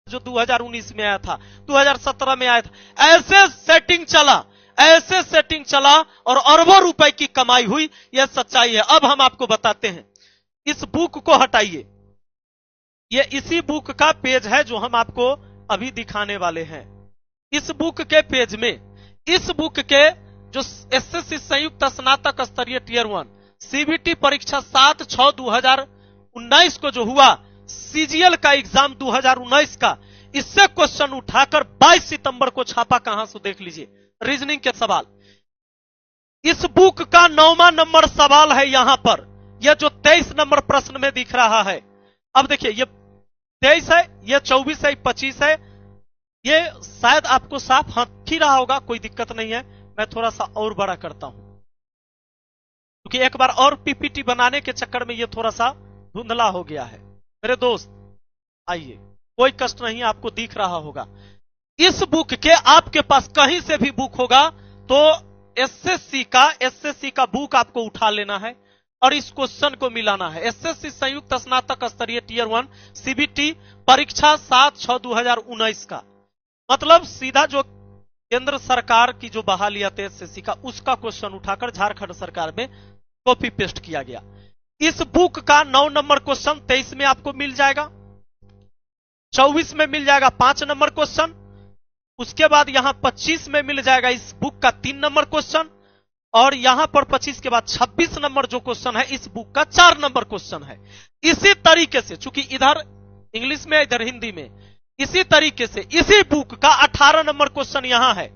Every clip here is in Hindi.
जो 2019 में आया था, 2017 में आया था। ऐसे सेटिंग चला और अरबों रुपए की कमाई हुई। यह सच्चाई है। अब हम आपको बताते हैं। इस बुक को हटाइए, यह इसी बुक का पेज है जो हम आपको अभी दिखाने वाले हैं। इस बुक के पेज में, इस बुक के जो एसएससी संयुक्त स्नातक स्तरीय टियर 1 सीबीटी परीक्षा 7/6/2019 को जो हुआ, सीजीएल का एग्जाम 2019 का, इससे क्वेश्चन उठाकर 22 सितंबर को छापा। कहां से देख लीजिए, रीजनिंग के सवाल। इस बुक का 9वां नंबर सवाल है यहां पर। यह जो 23 नंबर प्रश्न में दिख रहा है, अब देखिए, ये 23 है, ये 24 है, 25 है। ये शायद आपको साफ हट ही रहा होगा, कोई दिक्कत नहीं है। मैं थोड़ा सा और बड़ा करता हूं, क्योंकि एक बार और पीपीटी बनाने के चक्कर में ये थोड़ा सा धुंधला हो गया है। मेरे दोस्त आइए, कोई कष्ट नहीं, आपको दिख रहा होगा। इस बुक के आपके पास कहीं से भी बुक होगा तो एसएससी का बुक आपको उठा लेना है और इस क्वेश्चन को मिलाना है। एसएससी संयुक्त स्नातक स्तरीय टियर 1 सीबीटी परीक्षा 7/6/2019 का, मतलब सीधा जो केंद्र सरकार की जो बहाली आती है एसएससी का, उसका क्वेश्चन उठाकर झारखंड सरकार में कॉपी पेस्ट किया गया। इस बुक का 9 नंबर क्वेश्चन 23 में आपको मिल जाएगा, 24 में मिल जाएगा 5 नंबर क्वेश्चन, उसके बाद यहां 25 में मिल जाएगा इस बुक का 3 नंबर क्वेश्चन, और यहां पर 25 के बाद 26 नंबर जो क्वेश्चन है इस बुक का 4 नंबर क्वेश्चन है। इसी तरीके से, चूंकि इधर इंग्लिश में इधर हिंदी में, इसी तरीके से इसी बुक का 18 नंबर क्वेश्चन यहां है,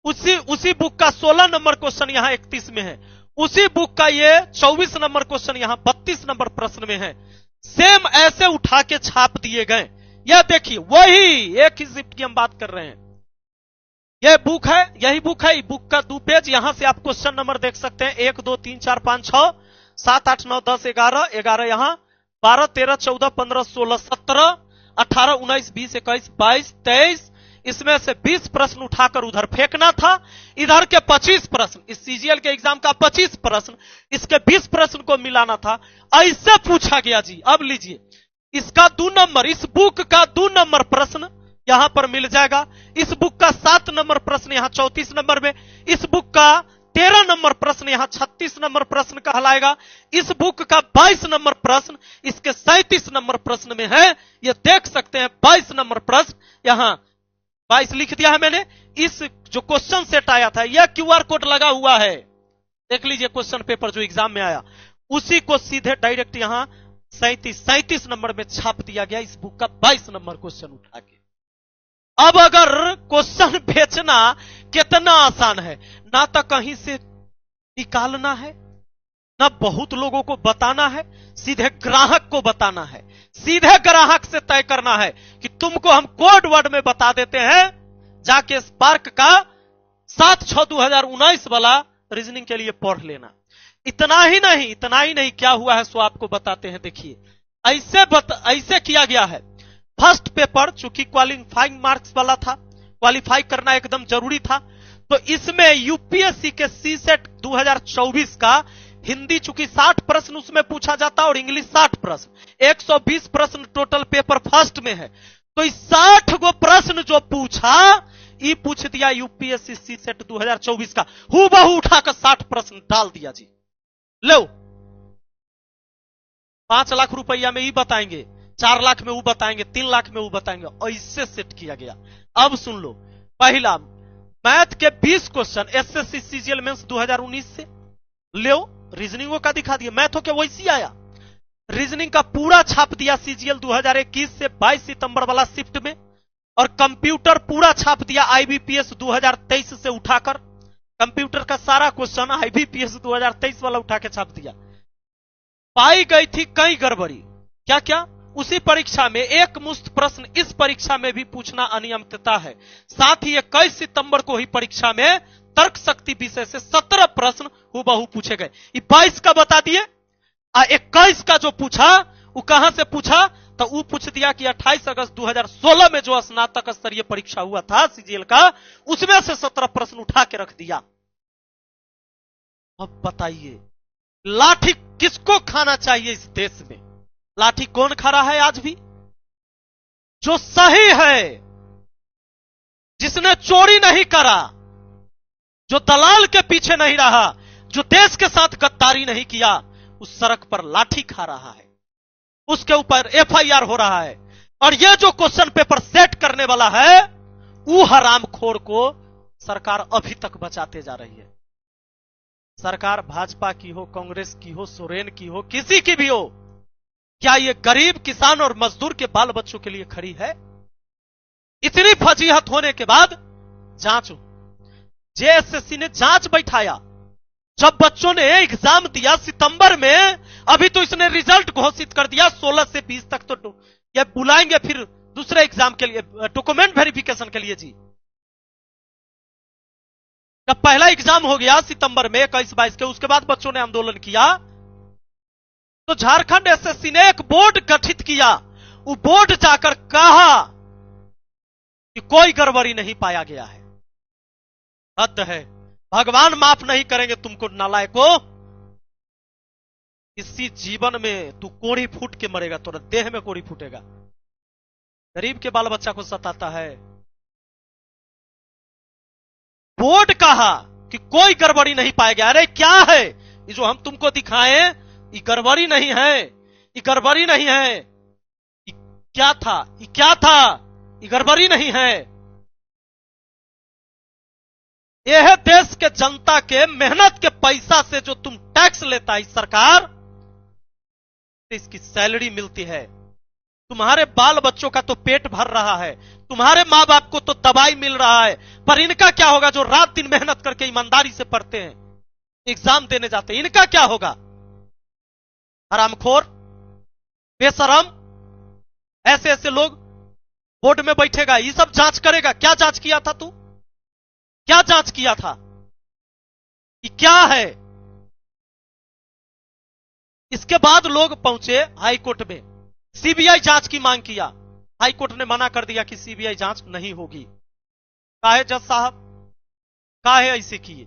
उसी बुक का 16 नंबर क्वेश्चन यहां 31 में है, उसी बुक का ये 24 नंबर क्वेश्चन यहां 32 नंबर प्रश्न में है। सेम ऐसे उठा के छाप दिए गए। यह देखिए, वही एक ही शिफ्ट की हम बात कर रहे हैं। यह बुक है, यही बुक है। बुक का 2 पेज, यहां से आप क्वेश्चन नंबर देख सकते हैं, 1 2 3 4 5 6 7 8 9 10 11 11 यहां 12 13 14 15 16 17 18 19 20 21 22 23, इसमें से 20 प्रश्न उठाकर उधर फेंकना था। इधर के 25 प्रश्न, इस सीजीएल के एग्जाम का 25 प्रश्न, इसके 20 प्रश्न को मिलाना था। ऐसे पूछा गया जी। अब लीजिए, इसका 2 नंबर, इस बुक का 2 नंबर प्रश्न यहां पर मिल जाएगा। इस बुक का 7 नंबर प्रश्न यहां 34 नंबर में, इस बुक का 13 नंबर प्रश्न यहां 36 नंबर प्रश्न कहलाएगा। इस बुक का 22 नंबर प्रश्न इसके 37 नंबर प्रश्न में है। ये देख सकते हैं 22 नंबर प्रश्न, यहां 22 लिख दिया है मैंने। इस जो क्वेश्चन सेट आया था, यह क्यूआर कोड लगा हुआ है, देख लीजिए। क्वेश्चन पेपर जो एग्जाम में आया, उसी को सीधे डायरेक्ट यहां 37 नंबर में छाप दिया गया, इस बुक का 22 नंबर क्वेश्चन उठा के। अब अगर क्वेश्चन बेचना कितना आसान है, ना तो कहीं से निकालना है, ना बहुत लोगों को बताना है, सीधे ग्राहक को बताना है, सीधे ग्राहक से तय करना है कि तुमको हम कोड वर्ड में बता देते हैं, जाके स्पार्क का 7/6/2019 वाला रीजनिंग के लिए पढ़ लेना। इतना ही नहीं, क्या हुआ है सो आपको बताते हैं। देखिए, ऐसे किया गया है। फर्स्ट पेपर चूंकि क्वालिफाइंग मार्क्स वाला था, क्वालिफाई करना एकदम जरूरी था, तो इसमें यूपीएससी के सीसेट 2024 का हिंदी चूंकि 60 प्रश्न उसमें पूछा जाता और इंग्लिश 60 प्रश्न, 120 प्रश्न टोटल पेपर फर्स्ट में है। तो इस 60 गो प्रश्न जो पूछा, ये पूछ दिया यूपीएससी सीसेट 2024 का, हूबहू उठाकर 60 प्रश्न डाल दिया जी। लो, 5 लाख रुपया में ही बताएंगे, 4 लाख में वो बताएंगे, 3 लाख में वो बताएंगे, ऐसे सेट किया गया। अब सुन लो, पहला मैथ के 20 क्वेश्चन एसएससी सीजीएल मेंस 2019 से लो, रीजनिंग का दिखा दिया, मैथों के वैसी आया। रीजनिंग का पूरा छाप दिया सीजीएल 2021 से 22 सितंबर वाला शिफ्ट में, और कंप्यूटर पूरा छाप दिया आईबीपीएस 2023 से उठाकर। कंप्यूटर का सारा क्वेश्चन आईबीपीएस 2023 वाला उठा के छाप दिया। पाई गई थी कई गड़बड़ी, क्या क्या? उसी परीक्षा में एक मुश्त प्रश्न इस परीक्षा में भी पूछना अनियमितता है। साथ ही 21 सितंबर को ही परीक्षा में तर्क शक्ति विषय से 17 प्रश्न हूबहू पूछे गए। 22 का बता दिए, 21 का जो पूछा वो कहां से पूछा, तो वो पूछ दिया कि 28 अगस्त 2016 में जो स्नातक स्तरीय परीक्षा हुआ था सीजीएल का, उसमें से 17 प्रश्न उठा के रख दिया। अब बताइए, लाठी किसको खाना चाहिए इस देश में? लाठी कौन खा रहा है आज भी? जो सही है, जिसने चोरी नहीं करा, जो दलाल के पीछे नहीं रहा, जो देश के साथ गद्दारी नहीं किया, उस सड़क पर लाठी खा रहा है, उसके ऊपर एफआईआर हो रहा है। और यह जो क्वेश्चन पेपर सेट करने वाला है, वो हरामखोर को सरकार अभी तक बचाते जा रही है। सरकार भाजपा की हो, कांग्रेस की हो, सोरेन की हो, किसी की भी हो, क्या ये गरीब किसान और मजदूर के बाल बच्चों के लिए खड़ी है? इतनी फजीहत होने के बाद जांच, जेएसएससी ने जांच बैठाया। जब बच्चों ने एग्जाम दिया सितंबर में, अभी तो इसने रिजल्ट घोषित कर दिया 16 से 20 तक, तो ये बुलाएंगे फिर दूसरे एग्जाम के लिए, डॉक्यूमेंट वेरिफिकेशन के लिए जी। जब पहला एग्जाम हो गया सितंबर में 21-22 के, उसके बाद बच्चों ने आंदोलन किया, तो झारखंड एसएससी ने एक बोर्ड गठित किया। वो बोर्ड जाकर कहा कि कोई गड़बड़ी नहीं पाया गया है। हद है, भगवान माफ नहीं करेंगे तुमको नालायको। इसी जीवन में तू कोड़ी फूट के मरेगा, तोरा देह में कोड़ी फूटेगा। गरीब के बाल बच्चा को सताता है। बोर्ड कहा कि कोई गड़बड़ी नहीं पाया गया। अरे क्या है ये जो हम तुमको दिखाएं, ये गड़बड़ी नहीं है, ये गड़बड़ी नहीं है। ये क्या था, ये क्या था, ये गड़बड़ी नहीं है। यह है देश के जनता के मेहनत के पैसा से जो तुम टैक्स लेता है सरकार, इसकी सैलरी मिलती है। तुम्हारे बाल बच्चों का तो पेट भर रहा है, तुम्हारे मां बाप को तो दवाई मिल रहा है, पर इनका क्या होगा जो रात दिन मेहनत करके ईमानदारी से पढ़ते हैं, एग्जाम देने जाते हैं, इनका क्या होगा? हरामखोर, बेशरम, ऐसे ऐसे लोग बोर्ड में बैठेगा, ये सब जांच करेगा। क्या जांच किया था तू? क्या जांच किया था? ये क्या है? इसके बाद लोग पहुंचे हाई कोर्ट में, सीबीआई जांच की मांग किया। हाई कोर्ट ने मना कर दिया कि सीबीआई जांच नहीं होगी। काहे जज साहब, काहे ऐसे किए?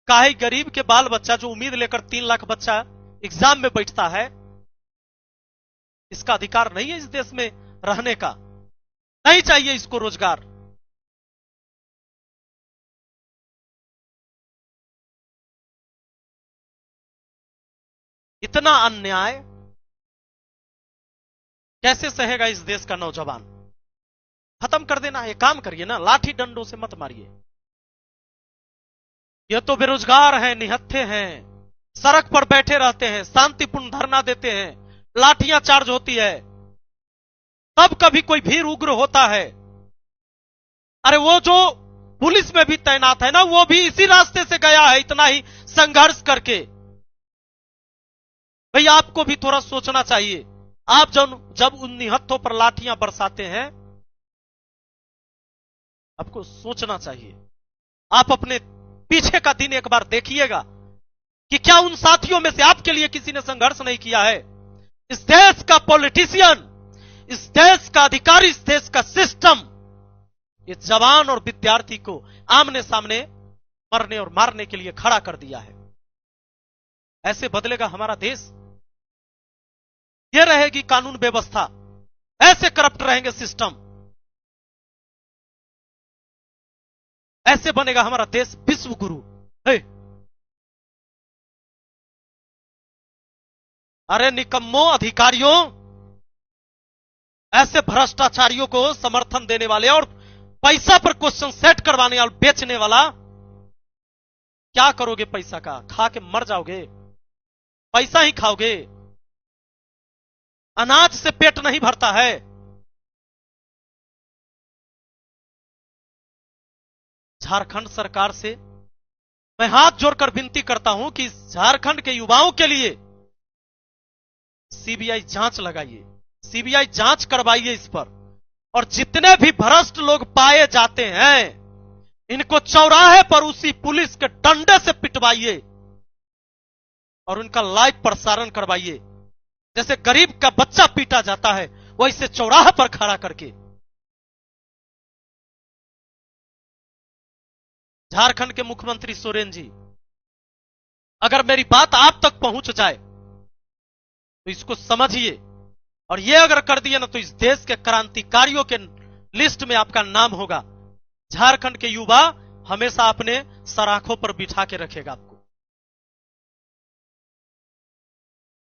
काहे गरीब के बाल बच्चा जो उम्मीद लेकर 3 लाख बच्चा एग्जाम में बैठता है, इसका अधिकार नहीं है इस देश में रहने का? नहीं चाहिए इसको रोजगार? इतना अन्याय कैसे सहेगा इस देश का नौजवान? खत्म कर देना है। काम करिए ना, लाठी डंडों से मत मारिए। ये तो बेरोजगार हैं, निहत्थे हैं, सड़क पर बैठे रहते हैं, शांतिपूर्ण धरना देते हैं, लाठियां चार्ज होती है, तब कभी कोई भीड़ उग्र होता है। अरे वो जो पुलिस में भी तैनात है ना, वो भी इसी रास्ते से गया है, इतना ही संघर्ष करके। भाई आपको भी थोड़ा सोचना चाहिए। आप जब उन निहत्थों पर लाठियां बरसाते हैं, आपको सोचना चाहिए। आप अपने पीछे का दिन एक बार देखिएगा कि क्या उन साथियों में से आपके लिए किसी ने संघर्ष नहीं किया है? इस देश का पॉलिटिशियन, इस देश का अधिकारी, इस देश का सिस्टम, ये जवान और विद्यार्थी को आमने सामने मरने और मारने के लिए खड़ा कर दिया है। ऐसे बदलेगा हमारा देश? ये रहेगी कानून व्यवस्था? ऐसे करप्ट रहेंगे सिस्टम? ऐसे बनेगा हमारा देश विश्व गुरु? है? अरे निकम्मो अधिकारियों, ऐसे भ्रष्टाचारियों को समर्थन देने वाले और पैसा पर क्वेश्चन सेट करवाने और बेचने वाला, क्या करोगे पैसा का? खा के मर जाओगे, पैसा ही खाओगे। अनाज से पेट नहीं भरता है। झारखंड सरकार से मैं हाथ जोड़कर विनती करता हूं कि झारखंड के युवाओं के लिए सीबीआई जांच लगाइए, सीबीआई जांच करवाइए इस पर। और जितने भी भ्रष्ट लोग पाए जाते हैं, इनको चौराहे पर उसी पुलिस के डंडे से पिटवाइए और उनका लाइव प्रसारण करवाइए। जैसे गरीब का बच्चा पीटा जाता है, वैसे चौराहे पर खड़ा करके। झारखंड के मुख्यमंत्री सोरेन जी, अगर मेरी बात आप तक पहुंच जाए तो इसको समझिए और ये अगर कर दिए ना तो इस देश के क्रांतिकारियों के लिस्ट में आपका नाम होगा। झारखंड के युवा हमेशा अपने सराखों पर बिठा के रखेगा आपको।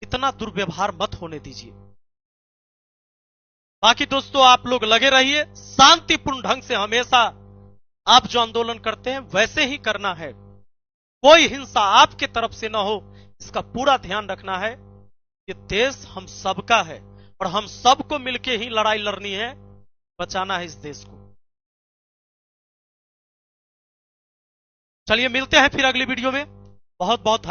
इतना दुर्व्यवहार मत होने दीजिए। बाकी दोस्तों आप लोग लगे रहिए, शांतिपूर्ण ढंग से हमेशा आप जो आंदोलन करते हैं वैसे ही करना है। कोई हिंसा आपके तरफ से ना हो, इसका पूरा ध्यान रखना है। ये देश हम सबका है और हम सबको मिलके ही लड़ाई लड़नी है, बचाना है इस देश को। चलिए मिलते हैं फिर अगली वीडियो में। बहुत बहुत धन्यवाद।